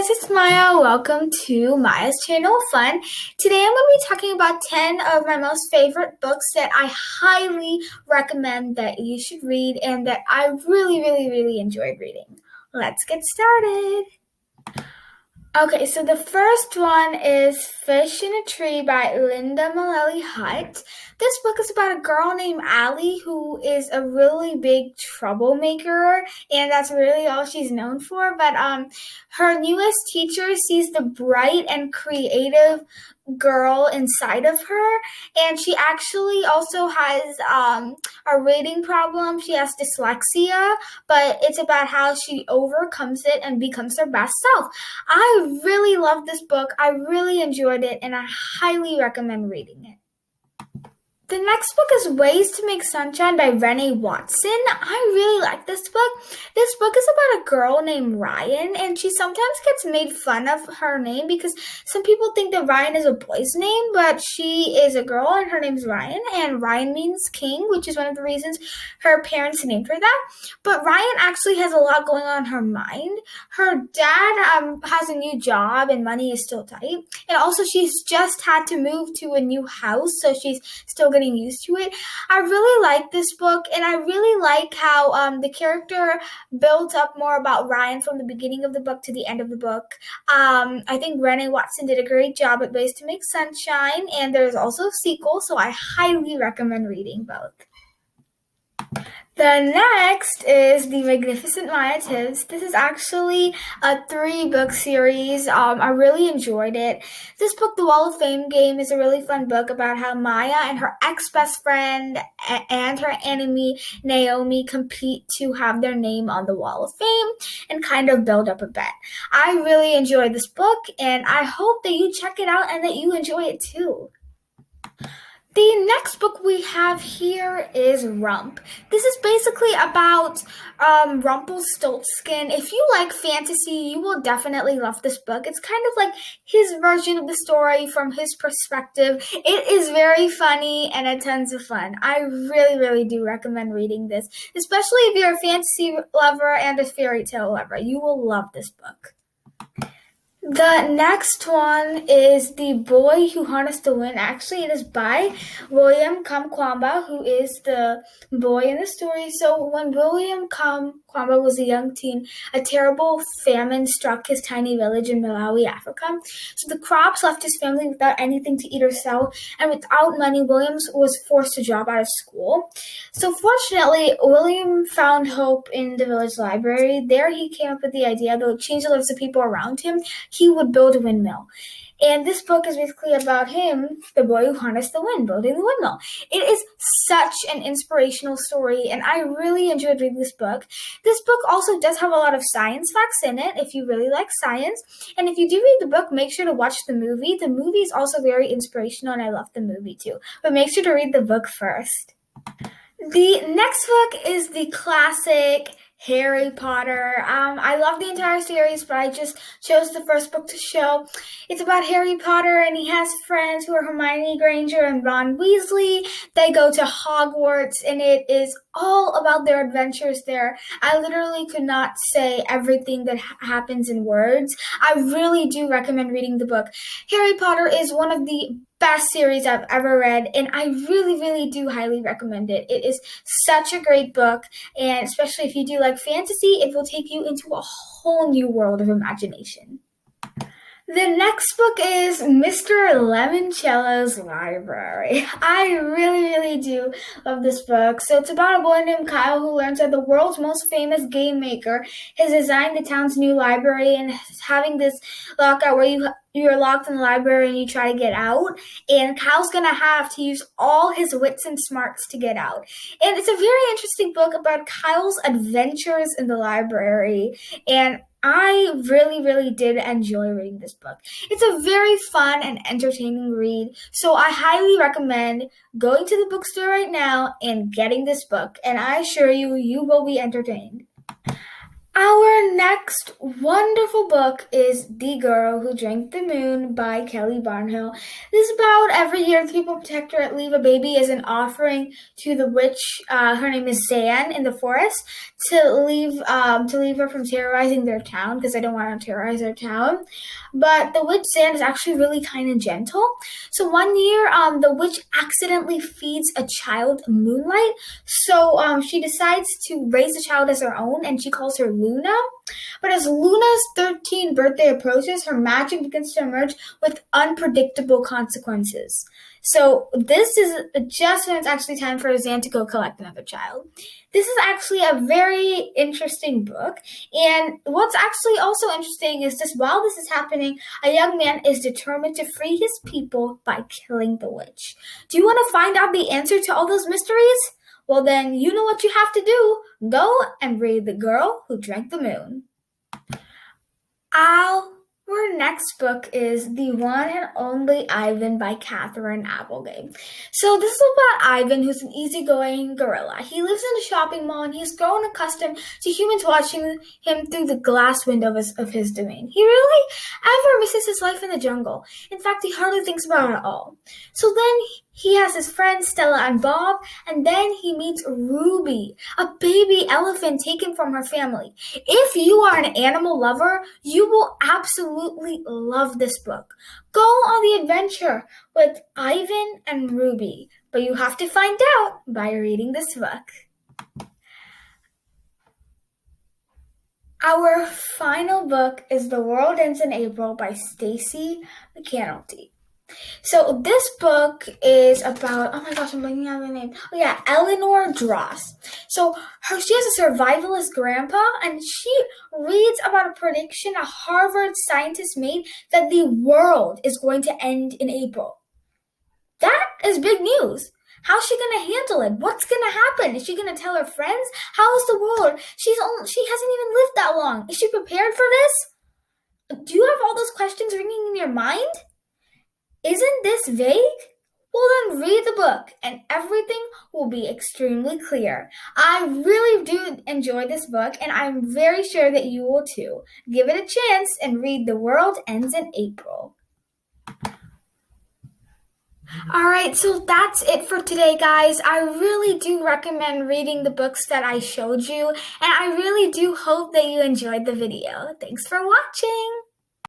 guys, it's Maya. Welcome to Maya's Channel of Fun. Today I'm going to be talking about 10 of my most favorite books that I highly recommend that you should read and that I really enjoyed reading. Let's get started. Okay, so the first one is Fish in a Tree by Linda Malelli Hutt. This book is about a girl named Allie who is a really big troublemaker, and that's really all she's known for. But her newest teacher sees the bright and creative girl inside of her, and she actually also has a reading problem. She has dyslexia, but it's about how she overcomes it and becomes her best self. I really love this book. I really enjoyed it, and I highly recommend reading it. The next book is Ways to Make Sunshine by Renee Watson. I really like this book. This book is about a girl named Ryan, and she sometimes gets made fun of her name because some people think that Ryan is a boy's name, but she is a girl and her name's Ryan, and Ryan means king, which is one of the reasons her parents named her that. But Ryan actually has a lot going on in her mind. Her dad has a new job and money is still tight, and also she's just had to move to a new house, so she's still getting used to it. I really like this book, and I really like how the character builds up more about Ryan from the beginning of the book to the end of the book. I think Renee Watson did a great job at Ways to Make Sunshine, and there's also a sequel, so I highly recommend reading both. The next is The Magnificent Maya Tibbs. This is actually a 3-book series. I really enjoyed it. This book, The Wall of Fame Game, is a really fun book about how Maya and her ex-best friend and her enemy, Naomi, compete to have their name on the Wall of Fame and kind of build up a bet. I really enjoyed this book, and I hope that you check it out and that you enjoy it too. The next book we have here is Rump. This is basically about Rumpelstiltskin. If you like fantasy, you will definitely love this book. It's kind of like his version of the story from his perspective. It is very funny and a tons of fun. I really do recommend reading this, especially if you're a fantasy lover and a fairy tale lover. You will love this book. The next one is The Boy Who Harnessed the Wind. Actually, it is by William Kamkwamba, who is the boy in the story. So when William Kamkwamba was a young teen, a terrible famine struck his tiny village in Malawi, Africa. So the crops left his family without anything to eat or sell, and without money, Williams was forced to drop out of school. So fortunately, William found hope in the village library. There he came up with the idea that would change the lives of people around him. He would build a windmill. And this book is basically about him, the boy who harnessed the wind, building the windmill. It is such an inspirational story, and I really enjoyed reading this book. This book also does have a lot of science facts in it, if you really like science. And if you do read the book, make sure to watch the movie. The movie is also very inspirational, and I love the movie too. But make sure to read the book first. The next book is the classic Harry Potter. I love the entire series, but I just chose the first book to show. It's about Harry Potter, and he has friends who are Hermione Granger and Ron Weasley. They go to Hogwarts, and it is all about their adventures there. I literally could not say everything that happens in words. I really do recommend reading the book. Harry Potter is one of the best series I've ever read, and I really do highly recommend it. It is such a great book, and especially if you do like fantasy, it will take you into a whole new world of imagination. The next book is Mr. Lemoncello's Library. I really do love this book. So it's about a boy named Kyle who learns that the world's most famous game maker has designed the town's new library, and having this lockout where you're locked in the library and you try to get out, and Kyle's going to have to use all his wits and smarts to get out. And it's a very interesting book about Kyle's adventures in the library, and I really did enjoy reading this book. It's a very fun and entertaining read, so I highly recommend going to the bookstore right now and getting this book, and I assure you, you will be entertained. Our next wonderful book is The Girl Who Drank the Moon by Kelly Barnhill. This is about every year the people protectorate leave a baby as an offering to the witch. Her name is Zan in the forest to leave her from terrorizing their town because they don't want to terrorize their town. But the witch Zan is actually really kind and gentle. So one year, the witch accidentally feeds a child moonlight. So she decides to raise the child as her own, and she calls her Luna. But as Luna's 13th birthday approaches, her magic begins to emerge with unpredictable consequences. So this is just when it's actually time for Zan to go collect another child. This is actually a very interesting book. And what's actually also interesting is just while this is happening, a young man is determined to free his people by killing the witch. Do you want to find out the answer to all those mysteries? Well, then you know what you have to do. Go and read The Girl Who Drank the Moon. Our next book is The One and Only Ivan by Katherine Applegate. So this is about Ivan, who's an easygoing gorilla. He lives in a shopping mall, and he's grown accustomed to humans watching him through the glass window of his domain. He really ever misses his life in the jungle. In fact, he hardly thinks about it at all. So then he has his friends Stella and Bob, and then he meets Ruby, a baby elephant taken from her family. If you are an animal lover, you will absolutely love this book. Go on the adventure with Ivan and Ruby, but you have to find out by reading this book. Our final book is The World Ends in April by Stacey McAnulty. So this book is about, oh my gosh, I'm blanking out the name. Oh yeah, Eleanor Dross. So she has a survivalist grandpa, and she reads about a prediction a Harvard scientist made that the world is going to end in April. That is big news. How's she going to handle it? What's going to happen? Is she going to tell her friends? How is the world? She hasn't even lived that long. Is she prepared for this? Do you have all those questions ringing in your mind? Isn't this vague? Well, then read the book and everything will be extremely clear. I really do enjoy this book, and I'm very sure that you will too. Give it a chance and read The World Ends in April. Alright, so that's it for today, guys. I really do recommend reading the books that I showed you, and I really do hope that you enjoyed the video. Thanks for watching!